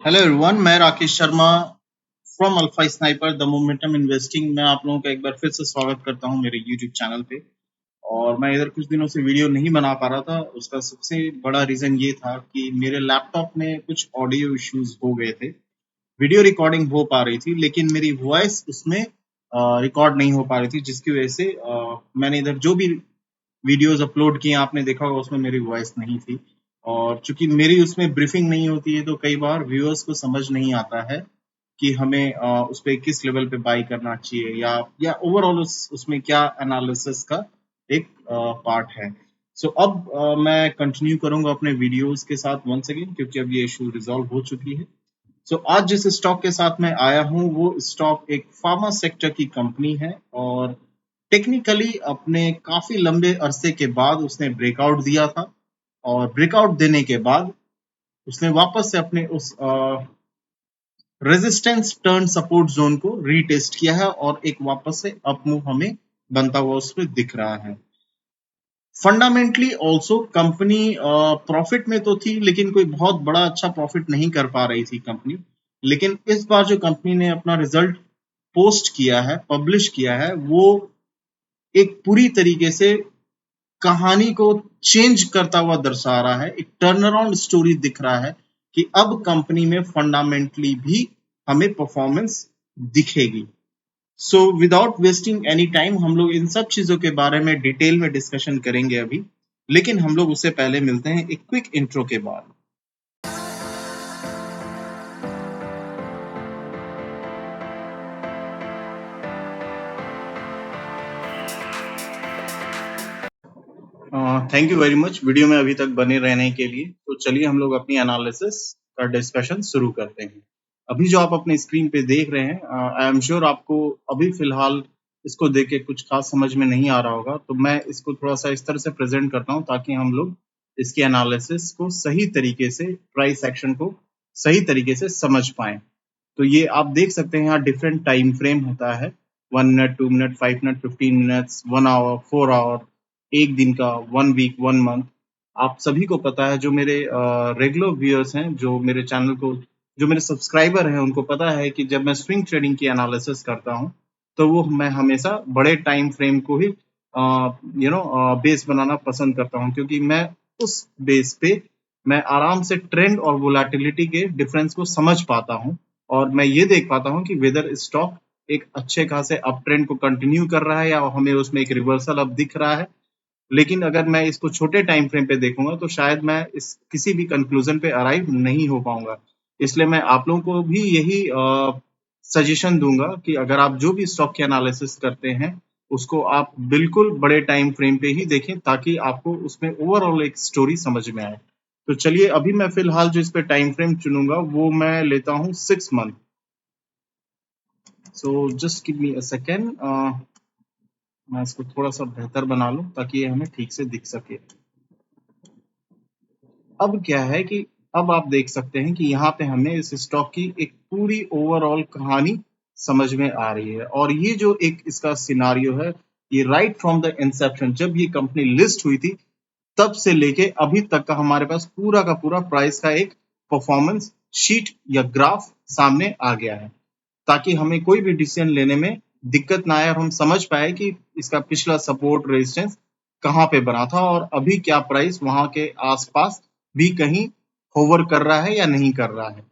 Hello everyone, मैं Rakesh Sharma from alpha sniper the momentum investing. मैं आप लोगों का एक बार फिर से स्वागत करता हूं मेरे यूट्यूब चैनल पे। और मैं इधर कुछ दिनों से वीडियो नहीं बना पा रहा था। उसका सबसे बड़ा रीजन ये था कि मेरे लैपटॉप में कुछ ऑडियो इश्यूज हो गए थे। वीडियो रिकॉर्डिंग हो पा रही थी लेकिन मेरी वॉइस उसमें रिकॉर्ड नहीं हो पा रही थी, जिसकी वजह से मैंने इधर जो भी वीडियोस अपलोड किए आपने देखा होगा उसमें मेरी वॉइस नहीं थी। और चूंकि मेरी उसमें ब्रीफिंग नहीं होती है तो कई बार व्यूअर्स को समझ नहीं आता है कि हमें उस पे किस लेवल पे बाई करना चाहिए या ओवरऑल उसमें क्या एनालिसिस का एक पार्ट है। सो अब मैं कंटिन्यू करूंगा अपने वीडियोस के साथ वंस अगेन, क्योंकि अब ये इशू रिजॉल्व हो चुकी है। सो आज जिस स्टॉक के साथ मैं आया हूँ वो स्टॉक एक फार्मा सेक्टर की कंपनी है। और टेक्निकली अपने काफी लंबे अरसे के बाद उसने ब्रेकआउट दिया था। और ब्रेकआउट देने के बाद उसने वापस से अपने उस रेजिस्टेंस टर्न सपोर्ट जोन को रीटेस्ट किया है और एक वापस से अप मूव हमें बनता हुआ उसमें दिख रहा है। फंडामेंटली ऑल्सो कंपनी प्रॉफिट में तो थी लेकिन कोई बहुत बड़ा अच्छा प्रॉफिट नहीं कर पा रही थी कंपनी। लेकिन इस बार जो कंपनी ने अपना रिजल्ट पोस्ट किया है, पब्लिश किया है, वो एक पूरी तरीके से कहानी को चेंज करता हुआ दर्शा रहा है। एक टर्न अराउंड स्टोरी दिख रहा है कि अब कंपनी में फंडामेंटली भी हमें परफॉर्मेंस दिखेगी। So without wasting any time हम लोग इन सब चीजों के बारे में डिटेल में डिस्कशन करेंगे अभी। लेकिन हम लोग उससे पहले मिलते हैं एक क्विक इंट्रो के बाद। Thank you very much video में अभी तक बने रहने के लिए। तो चलिए हम लोग अपनी एनालिसिस का डिस्कशन शुरू करते हैं। अभी जो आप अपने स्क्रीन पे देख रहे हैं, आई एम श्योर आपको अभी फिलहाल इसको देख के कुछ खास समझ में नहीं आ रहा होगा। तो मैं इसको थोड़ा सा इस तरह से प्रेजेंट करता हूँ ताकि हम लोग इसकी एनालिसिस को सही तरीके से, प्राइस एक्शन को सही तरीके से समझ पाए। तो ये आप देख सकते हैं यहाँ डिफरेंट टाइम फ्रेम होता है, 1 minute, 2 minute, 5 minute, 15 minutes, 1 hour, 4 hour, एक दिन का, 1 वीक, 1 मंथ। आप सभी को पता है, जो मेरे रेगुलर व्यूअर्स हैं, जो मेरे चैनल को, जो मेरे सब्सक्राइबर हैं, उनको पता है कि जब मैं स्विंग ट्रेडिंग की एनालिसिस करता हूँ तो वो मैं हमेशा बड़े टाइम फ्रेम को ही बेस बनाना पसंद करता हूँ, क्योंकि मैं उस बेस पे मैं आराम से ट्रेंड और वोलेटिलिटी के डिफरेंस को समझ पाता हूँ। और मैं ये देख पाता हूँ कि वेदर स्टॉक एक अच्छे खासे अप ट्रेंड को कंटिन्यू कर रहा है या हमें उसमें एक रिवर्सल अब दिख रहा है। लेकिन अगर मैं इसको छोटे टाइम फ्रेम पे देखूंगा तो शायद मैं इस किसी भी कंक्लूजन पे अराइव नहीं हो पाऊंगा। इसलिए मैं आप लोगों को भी यही सजेशन दूंगा कि अगर आप जो भी स्टॉक की एनालिसिस करते हैं उसको आप बिल्कुल बड़े टाइम फ्रेम पे ही देखें ताकि आपको उसमें ओवरऑल एक स्टोरी समझ में आए। तो चलिए अभी मैं फिलहाल जो इस पे टाइम फ्रेम चुनूंगा वो मैं लेता हूँ 6 month. So just give me a second, मैं इसको थोड़ा सा बेहतर बना लूं ताकि ये हमें ठीक से दिख सके। अब क्या है कि अब आप देख सकते हैं कि यहाँ पे हमें इस स्टॉक की एक पूरी ओवरऑल कहानी समझ में आ रही है। और ये जो एक इसका सिनारियो है, ये राइट फ्रॉम द इंसेप्शन, जब ये कंपनी लिस्ट हुई थी तब से लेके अभी तक का हमारे पास पूरा का पूरा प्राइस का एक परफॉर्मेंस शीट या ग्राफ सामने आ गया है, ताकि हमें कोई भी डिसीजन लेने में दिक्कत ना आए और हम समझ पाए कि इसका पिछला सपोर्ट रेजिस्टेंस कहाँ पे बना था और अभी क्या प्राइस वहां के आसपास भी कहीं होवर कर रहा है या नहीं कर रहा है।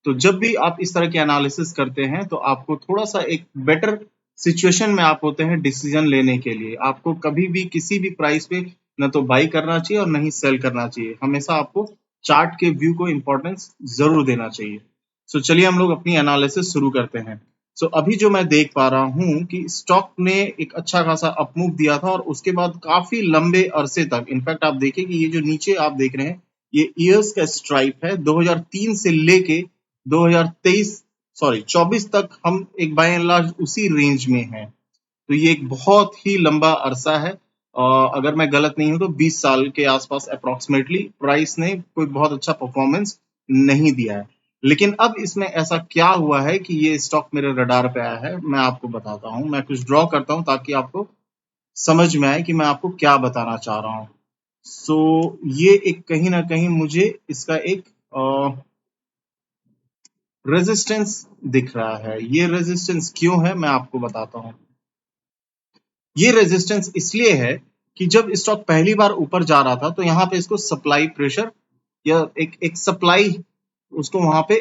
तो जब भी आप इस तरह के एनालिसिस करते हैं तो आपको थोड़ा सा एक बेटर सिचुएशन में आप होते हैं डिसीजन लेने के लिए। आपको कभी भी किसी भी प्राइस पे न तो बाई करना चाहिए और न ही सेल करना चाहिए। हमेशा आपको चार्ट के व्यू को इंपॉर्टेंस जरूर देना चाहिए। सो चलिए हम लोग अपनी एनालिसिस शुरू करते हैं। सो अभी जो मैं देख पा रहा हूँ कि स्टॉक ने एक अच्छा खासा अपमूव दिया था और उसके बाद काफी लंबे अरसे तक, इनफैक्ट आप देखें कि ये जो नीचे आप देख रहे हैं ये ईयर्स का स्ट्राइप है। 2003 से लेके 2023 सॉरी 24 तक हम एक बाय एंड लार्ज उसी रेंज में हैं। तो ये एक बहुत ही लंबा अरसा है। अगर मैं गलत नहीं हूं तो 20 साल के आसपास अप्रोक्सीमेटली प्राइस ने कोई बहुत अच्छा परफॉर्मेंस नहीं दिया है। लेकिन अब इसमें ऐसा क्या हुआ है कि ये स्टॉक मेरे रडार पे आया है, मैं आपको बताता हूँ। मैं कुछ ड्रॉ करता हूँ ताकि आपको समझ में आए कि मैं आपको क्या बताना चाह रहा हूँ। सो ये एक कहीं ना कहीं मुझे इसका एक रेजिस्टेंस दिख रहा है। ये रेजिस्टेंस क्यों है मैं आपको बताता हूं। ये रेजिस्टेंस इसलिए है कि जब स्टॉक पहली बार ऊपर जा रहा था तो यहाँ पे इसको सप्लाई प्रेशर या एक सप्लाई उसको वहां पे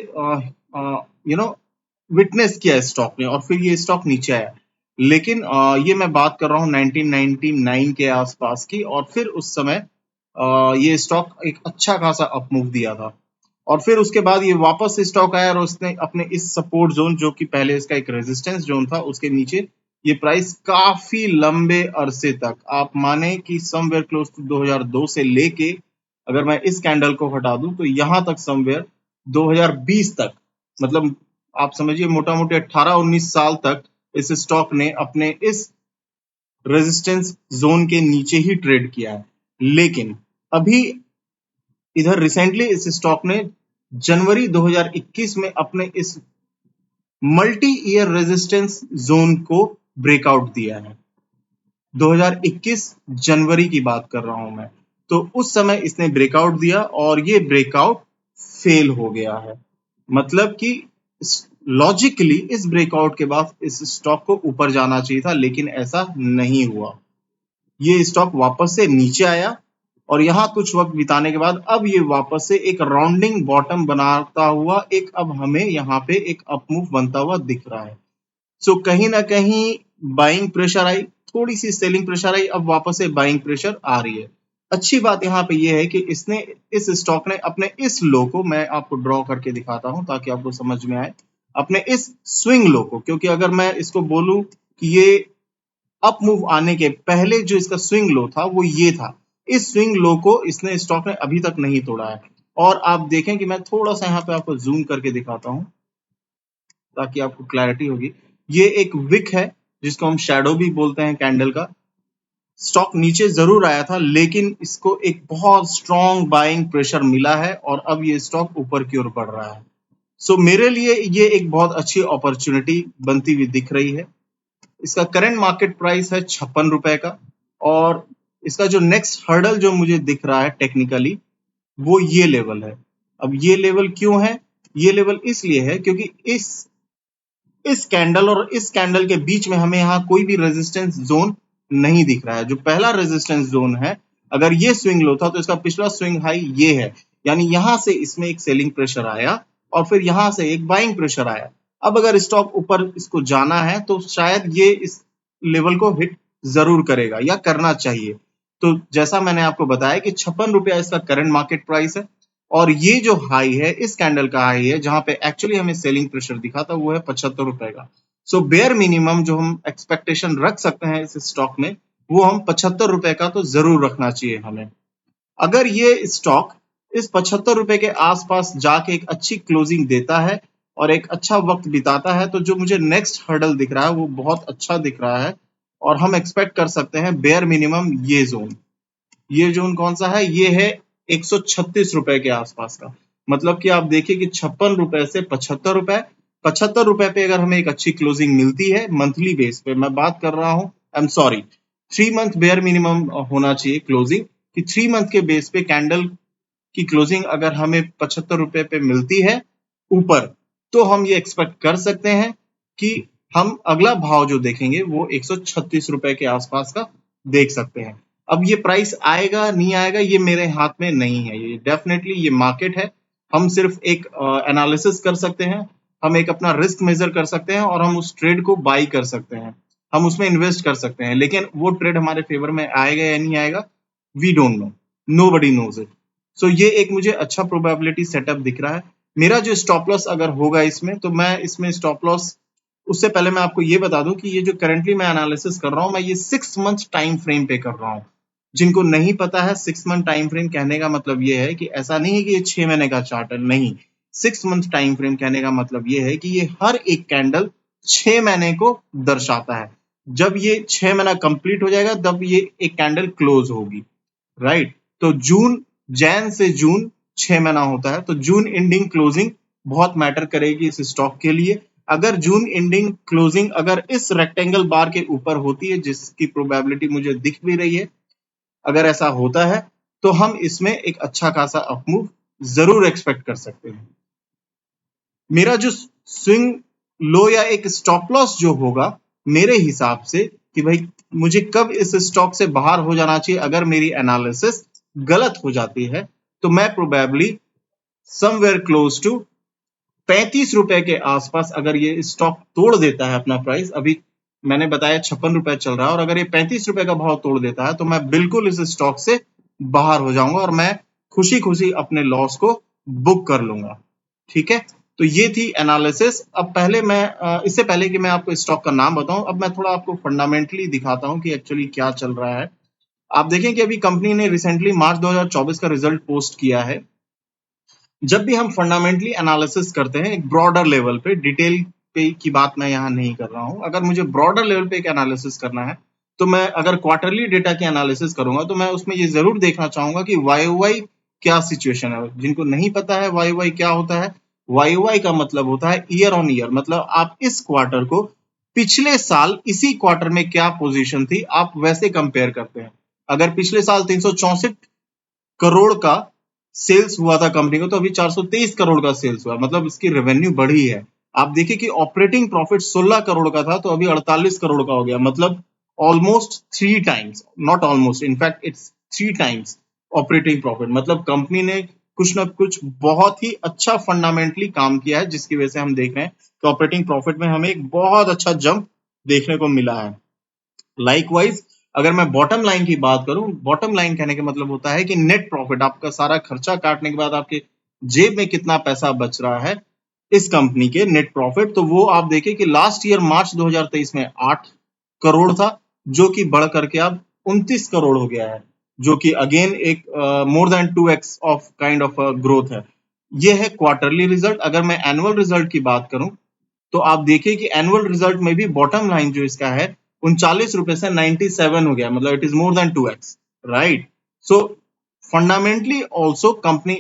विटनेस किया स्टॉक ने और फिर ये स्टॉक नीचे आया। लेकिन ये मैं बात कर रहा हूँ 1999 के आसपास की, और फिर उस समय ये स्टॉक एक अच्छा खासा अप मूव दिया था और फिर उसके बाद ये वापस स्टॉक आया और उसने अपने इस सपोर्ट जोन, जो कि पहले इसका एक रेजिस्टेंस जोन था, उसके नीचे ये प्राइस काफी लंबे अरसे तक, आप माने कि समवेयर क्लोज टू 2002 से लेके, अगर मैं इस कैंडल को हटा दूं तो यहां तक समवेयर 2020 तक, मतलब आप समझिए मोटा मोटी 18-19 साल तक इस स्टॉक ने अपने इस रेजिस्टेंस जोन के नीचे ही ट्रेड किया है। लेकिन अभी इधर रिसेंटली इस स्टॉक ने जनवरी 2021 में अपने इस मल्टी ईयर रेजिस्टेंस जोन को ब्रेकआउट दिया है। 2021 जनवरी की बात कर रहा हूं मैं। तो उस समय इसने ब्रेकआउट दिया और ये ब्रेकआउट फेल हो गया है। मतलब कि लॉजिकली इस ब्रेकआउट के बाद इस स्टॉक को ऊपर जाना चाहिए था, लेकिन ऐसा नहीं हुआ। ये स्टॉक वापस से नीचे आया और यहाँ कुछ वक्त बिताने के बाद अब ये वापस से एक राउंडिंग बॉटम बनाता हुआ एक अब हमें यहाँ पे एक अप मूव बनता हुआ दिख रहा है। सो कहीं ना कहीं बाइंग प्रेशर आई, थोड़ी सी सेलिंग प्रेशर आई, अब वापस से बाइंग प्रेशर आ रही है। अच्छी बात यहाँ पे ये है कि इसने इस स्टॉक ने अपने इस लो को, मैं आपको ड्रॉ करके दिखाता हूं ताकि आपको समझ में आए, अपने इस स्विंग लो को, क्योंकि अगर मैं इसको बोलूं कि ये अप मूव आने के पहले जो इसका स्विंग लो था वो ये था, इस स्विंग लो को इसने स्टॉक ने अभी तक नहीं तोड़ा है। और आप देखें कि मैं थोड़ा सा यहाँ पे आपको जूम करके दिखाता हूं ताकि आपको क्लैरिटी होगी। ये एक विक है जिसको हम शैडो भी बोलते हैं कैंडल का। स्टॉक नीचे जरूर आया था लेकिन इसको एक बहुत स्ट्रॉन्ग बाइंग प्रेशर मिला है और अब ये स्टॉक ऊपर की ओर बढ़ रहा है। सो मेरे लिए ये एक बहुत अच्छी अपॉर्चुनिटी बनती हुई दिख रही है। इसका करंट मार्केट प्राइस है 56 रुपए का और इसका जो नेक्स्ट हर्डल जो मुझे दिख रहा है टेक्निकली वो ये लेवल है। अब ये लेवल क्यों है? ये लेवल इसलिए है क्योंकि इस कैंडल और इस कैंडल के बीच में हमें यहाँ कोई भी रेजिस्टेंस जोन नहीं दिख रहा है। जो पहला रेजिस्टेंस जोन है, अगर ये स्विंग लो था तो इसका पिछला स्विंग हाई ये है, यानी यहां से इसमें एक सेलिंग प्रेशर आया और फिर यहां से एक बाइंग प्रेशर आया। अब अगर स्टॉक ऊपर इसको जाना है तो शायद ये इस लेवल को हिट जरूर करेगा या करना चाहिए। तो जैसा मैंने आपको बताया कि 56 रुपया इसका करंट मार्केट प्राइस है और ये जो हाई है इस कैंडल का हाई है जहां पे एक्चुअली हमें सेलिंग प्रेशर दिखा था वो है 75 रुपए का। सो बेयर मिनिमम जो हम एक्सपेक्टेशन रख सकते हैं इस स्टॉक में वो हम 75 रुपए का तो जरूर रखना चाहिए हमें। अगर ये स्टॉक इस 75 रुपए के आसपास जाके एक अच्छी क्लोजिंग देता है और एक अच्छा वक्त बिताता है तो जो मुझे नेक्स्ट हर्डल दिख रहा है वो बहुत अच्छा दिख रहा है और हम एक्सपेक्ट कर सकते हैं बेयर मिनिमम ये जोन। ये जोन कौन सा है? ये है 136 रुपए के आसपास का। मतलब कि आप देखिए कि 56 रुपए से 75 रुपए, 75 रुपए पे अगर हमें एक अच्छी क्लोजिंग मिलती है मंथली बेस पे, मैं बात कर रहा हूं, I am sorry, 3 month bare minimum होना चाहिए क्लोजिंग, कि 3 मंथ के बेस पे कैंडल की क्लोजिंग अगर हमें 75 रुपए पे मिलती है ऊपर, तो हम ये एक्सपेक्ट कर सकते हैं कि हम अगला भाव जो देखेंगे वो 136 रुपए के आसपास का देख सकते हैं। अब ये प्राइस आएगा नहीं आएगा ये मेरे हाथ में नहीं है, ये डेफिनेटली ये मार्केट है। हम सिर्फ एक एनालिसिस कर सकते हैं, हम एक अपना रिस्क मेजर कर सकते हैं और हम उस ट्रेड को बाई कर सकते हैं, हम उसमें इन्वेस्ट कर सकते हैं, लेकिन वो ट्रेड हमारे फेवर में आएगा या नहीं आएगा we don't know, nobody knows it. So ये एक मुझे अच्छा प्रोबेबिलिटी सेटअप दिख रहा है। मेरा जो स्टॉप लॉस अगर होगा इसमें, तो मैं इसमें स्टॉप लॉस, उससे पहले मैं आपको ये बता दूं कि ये जो करंटली मैं एनालिसिस कर रहा हूं मैं ये 6 मंथ टाइम फ्रेम पे कर रहा हूं। जिनको नहीं पता है 6 मंथ टाइम फ्रेम कहने का मतलब ये है कि ऐसा नहीं है कि ये 6 महीने का चार्ट है, नहीं। 6 मंथ टाइम फ्रेम कहने का मतलब ये है कि ये हर एक कैंडल 6 महीने को दर्शाता है। जब ये 6 महीना कंप्लीट हो जाएगा तब ये एक कैंडल क्लोज होगी, राइट। तो जैन से जून 6 महीना होता है, तो जून एंडिंग क्लोजिंग बहुत मैटर करेगी इस स्टॉक के लिए। अगर जून एंडिंग क्लोजिंग अगर इस रेक्टेंगल बार के ऊपर होती है, जिसकी प्रोबेबिलिटी मुझे दिख भी रही है, अगर ऐसा होता है तो हम इसमें एक अच्छा खासा अप मूव जरूर एक्सपेक्ट कर सकते हैं। मेरा जो स्विंग लो या एक स्टॉप लॉस जो होगा मेरे हिसाब से कि भाई मुझे कब इस स्टॉक से बाहर हो जाना चाहिए अगर मेरी एनालिसिस गलत हो जाती है, तो मैं प्रोबेबली समवेयर क्लोज टू 35 रुपए के आसपास अगर ये स्टॉक तोड़ देता है अपना प्राइस, अभी मैंने बताया 56 रुपए चल रहा है, और अगर ये 35 रुपए का भाव तोड़ देता है तो मैं बिल्कुल इस स्टॉक से बाहर हो जाऊंगा और मैं खुशी खुशी अपने लॉस को बुक कर लूंगा। ठीक है, तो ये थी एनालिसिस। अब पहले मैं इससे पहले कि मैं आपको स्टॉक का नाम बताऊं, अब मैं थोड़ा आपको फंडामेंटली दिखाता हूं कि एक्चुअली क्या चल रहा है। आप देखें कि अभी कंपनी ने रिसेंटली मार्च 2024 का रिजल्ट पोस्ट किया है। जब भी हम फंडामेंटली एनालिसिस करते हैं एक ब्रॉडर लेवल पे, डिटेल पे की बात मैं यहाँ नहीं कर रहा हूँ, अगर मुझे ब्रॉडर लेवल पे एक एनालिसिस करना है तो मैं अगर क्वार्टरली डेटा की एनालिसिस करूंगा तो मैं उसमें ये जरूर देखना चाहूंगा कि वाई क्या सिचुएशन है। जिनको नहीं पता है वाई क्या होता है, वाई का मतलब होता है ईयर ऑन ईयर, मतलब आप इस क्वार्टर को पिछले साल इसी क्वार्टर में क्या पोजीशन थी आप वैसे कंपेयर करते हैं। अगर पिछले साल 364 करोड़ का सेल्स हुआ था कंपनी को, तो अभी 423 करोड़ का सेल्स हुआ, मतलब इसकी रेवेन्यू बढ़ी है। आप देखिए कि ऑपरेटिंग प्रॉफिट 16 करोड़ का था तो अभी 48 करोड़ का हो गया, मतलब almost 3 times, not almost, in fact it's 3 times operating profit. मतलब कंपनी ने कुछ ना कुछ बहुत ही अच्छा फंडामेंटली काम किया है, जिसकी वजह से हम देख रहे हैं कि ऑपरेटिंग प्रॉफिट में हमें एक बहुत अच्छा जंप देखने को मिला है। लाइकवाइज अगर मैं बॉटम लाइन की बात करूं, बॉटम लाइन कहने का मतलब होता है कि नेट प्रॉफिट, आपका सारा खर्चा काटने के बाद आपके जेब में कितना पैसा बच रहा है इस कंपनी के नेट प्रॉफिट। तो वो आप देखिए कि लास्ट ईयर मार्च 2023 में 8 करोड़ था, जो कि बढ़ करके अब 29 करोड़ हो गया है, जो कि अगेन एक more than 2x of kind of growth है। ये है क्वार्टरली रिजल्ट। अगर मैं एनुअल रिजल्ट की बात करूं तो आप देखिए कि एनुअल रिजल्ट में भी बॉटम लाइन जो इसका है 39 रुपए से 97 हो गया, मतलब it is more than 2x, right. So fundamentally also company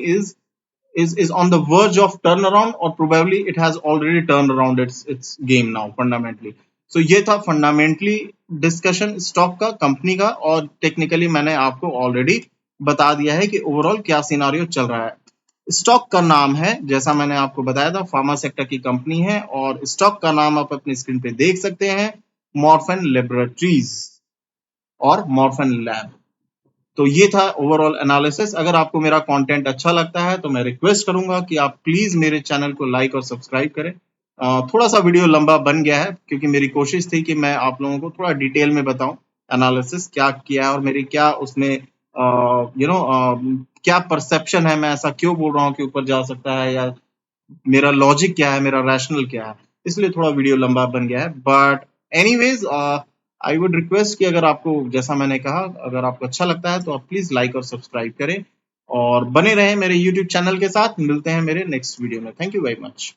is on the verge of turnaround, or probably it has already turned around its game now fundamentally. So ये था फंडामेंटली डिस्कशन स्टॉक का, company का, और technically मैंने आपको already बता दिया है कि ओवरऑल क्या सिनारियो चल रहा है। स्टॉक का नाम है, जैसा मैंने आपको बताया था, फार्मा सेक्टर की कंपनी है, और स्टॉक का नाम आप अपनी स्क्रीन पे देख सकते हैं, मॉर्फन लेबोरेटरीज और मॉर्फन लैब। तो ये था ओवरऑल एनालिसिस। अगर आपको मेरा कंटेंट अच्छा लगता है तो मैं रिक्वेस्ट करूंगा कि आप प्लीज मेरे चैनल को लाइक और सब्सक्राइब करें। थोड़ा सा वीडियो लंबा बन गया है क्योंकि मेरी कोशिश थी कि मैं आप लोगों को थोड़ा डिटेल में बताऊं एनालिसिस क्या किया है और मेरी क्या उसमें क्या परसेप्शन है, मैं ऐसा क्यों बोल रहा हूँ कि ऊपर जा सकता है, या मेरा लॉजिक क्या है, मेरा रैशनल क्या है। इसलिए थोड़ा वीडियो लंबा बन गया है, but anyways I would request कि अगर आपको, जैसा मैंने कहा, अगर आपको अच्छा लगता है तो आप प्लीज लाइक और सब्सक्राइब करें और बने रहें मेरे यूट्यूब चैनल के साथ। मिलते हैं मेरे नेक्स्ट वीडियो में। Thank you very much.